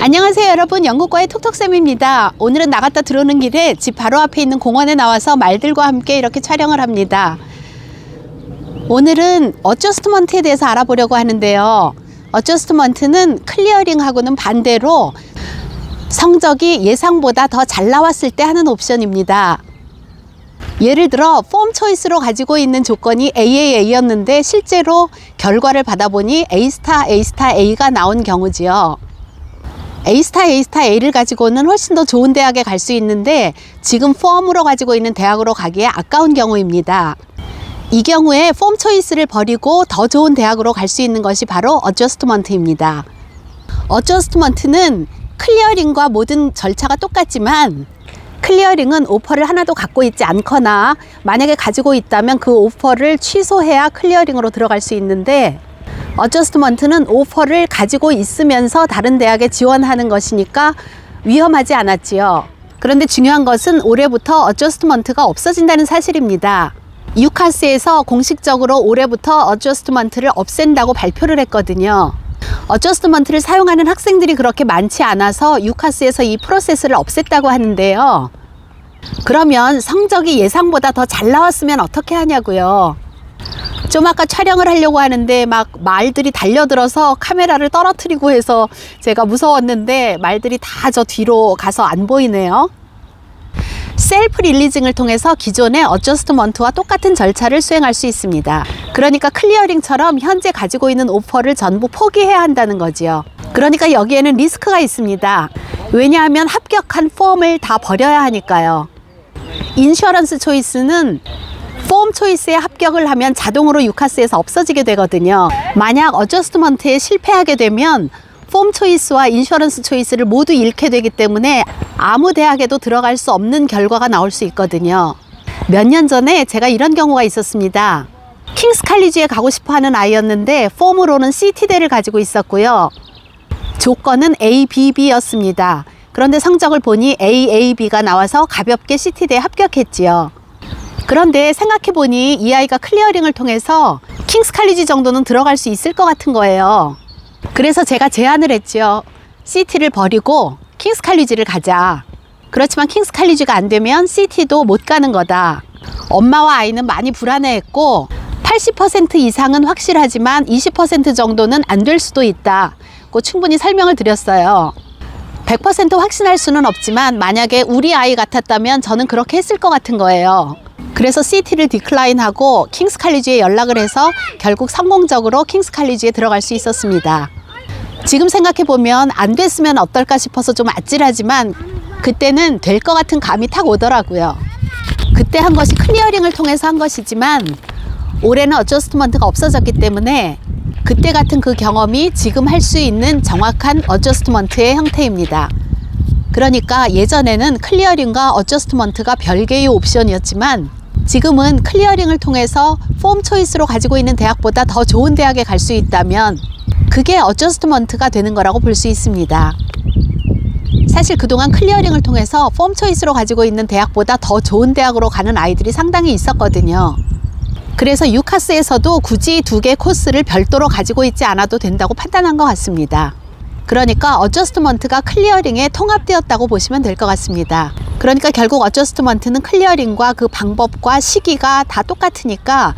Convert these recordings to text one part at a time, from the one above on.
안녕하세요 여러분, 영국과의 톡톡쌤입니다. 오늘은 나갔다 들어오는 길에 집 바로 앞에 있는 공원에 나와서 말들과 함께 이렇게 촬영을 합니다. 오늘은 어저스트먼트에 대해서 알아보려고 하는데요. 어저스트먼트는 클리어링하고는 반대로 성적이 예상보다 더 잘 나왔을 때 하는 옵션입니다. 예를 들어 폼 초이스로 가지고 있는 조건이 AAA였는데 실제로 결과를 받아보니 A가 나온 경우지요. A를 가지고는 훨씬 더 좋은 대학에 갈 수 있는데 지금 폼으로 가지고 있는 대학으로 가기에 아까운 경우입니다. 이 경우에 폼 초이스를 버리고 더 좋은 대학으로 갈 수 있는 것이 바로 어저스트먼트입니다. 어저스트먼트는 클리어링과 모든 절차가 똑같지만 클리어링은 오퍼를 하나도 갖고 있지 않거나 만약에 가지고 있다면 그 오퍼를 취소해야 클리어링으로 들어갈 수 있는데, 어저스트먼트는 오퍼를 가지고 있으면서 다른 대학에 지원하는 것이니까 위험하지 않았지요. 그런데 중요한 것은 올해부터 어저스트먼트가 없어진다는 사실입니다. 유카스에서 공식적으로 올해부터 어저스트먼트를 없앤다고 발표를 했거든요. 어저스트먼트를 사용하는 학생들이 그렇게 많지 않아서 유카스에서 이 프로세스를 없앴다고 하는데요. 그러면 성적이 예상보다 더 잘 나왔으면 어떻게 하냐고요. 좀 아까 촬영을 하려고 하는데 막 말들이 달려들어서 카메라를 떨어뜨리고 해서 제가 무서웠는데 말들이 다 저 뒤로 가서 안 보이네요. 셀프 릴리징을 통해서 기존의 어저스트먼트와 똑같은 절차를 수행할 수 있습니다. 그러니까 클리어링처럼 현재 가지고 있는 오퍼를 전부 포기해야 한다는 거지요. 그러니까 여기에는 리스크가 있습니다. 왜냐하면 합격한 폼을 다 버려야 하니까요. 인슈어런스 초이스는 폼 초이스에 합격을 하면 자동으로 유카스에서 없어지게 되거든요. 만약 어저스트먼트에 실패하게 되면 폼 초이스와 인슈어런스 초이스를 모두 잃게 되기 때문에 아무 대학에도 들어갈 수 없는 결과가 나올 수 있거든요. 몇 년 전에 제가 이런 경우가 있었습니다. 킹스 칼리지에 가고 싶어 하는 아이였는데 폼으로는 CT대를 가지고 있었고요. 조건은 ABB였습니다. 그런데 성적을 보니 AAB가 나와서 가볍게 CT대에 합격했지요. 그런데 생각해보니 이 아이가 클리어링을 통해서 킹스 칼리지 정도는 들어갈 수 있을 것 같은 거예요. 그래서 제가 제안을 했죠. CT를 버리고 킹스 칼리지를 가자. 그렇지만 킹스 칼리지가 안 되면 CT도 못 가는 거다. 엄마와 아이는 많이 불안해했고 80% 이상은 확실하지만 20% 정도는 안 될 수도 있다. 충분히 설명을 드렸어요. 100% 확신할 수는 없지만 만약에 우리 아이 같았다면 저는 그렇게 했을 것 같은 거예요. 그래서 CT를 디클라인하고 킹스 칼리지에 연락을 해서 결국 성공적으로 킹스 칼리지에 들어갈 수 있었습니다. 지금 생각해보면 안 됐으면 어떨까 싶어서 좀 아찔하지만 그때는 될 것 같은 감이 탁 오더라고요. 그때 한 것이 클리어링을 통해서 한 것이지만 올해는 어저스트먼트가 없어졌기 때문에 그때 같은 그 경험이 지금 할 수 있는 정확한 어저스트먼트의 형태입니다. 그러니까 예전에는 클리어링과 어저스트먼트가 별개의 옵션이었지만 지금은 클리어링을 통해서 폼 초이스로 가지고 있는 대학보다 더 좋은 대학에 갈 수 있다면 그게 어저스트먼트가 되는 거라고 볼 수 있습니다. 사실 그동안 클리어링을 통해서 폼 초이스로 가지고 있는 대학보다 더 좋은 대학으로 가는 아이들이 상당히 있었거든요. 그래서 유카스에서도 굳이 두 개 코스를 별도로 가지고 있지 않아도 된다고 판단한 것 같습니다. 그러니까 어저스트먼트가 클리어링에 통합되었다고 보시면 될 것 같습니다. 그러니까 결국 어저스트먼트는 클리어링과 그 방법과 시기가 다 똑같으니까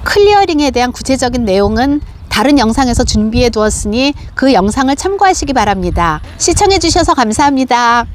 클리어링에 대한 구체적인 내용은 다른 영상에서 준비해 두었으니 그 영상을 참고하시기 바랍니다. 시청해 주셔서 감사합니다.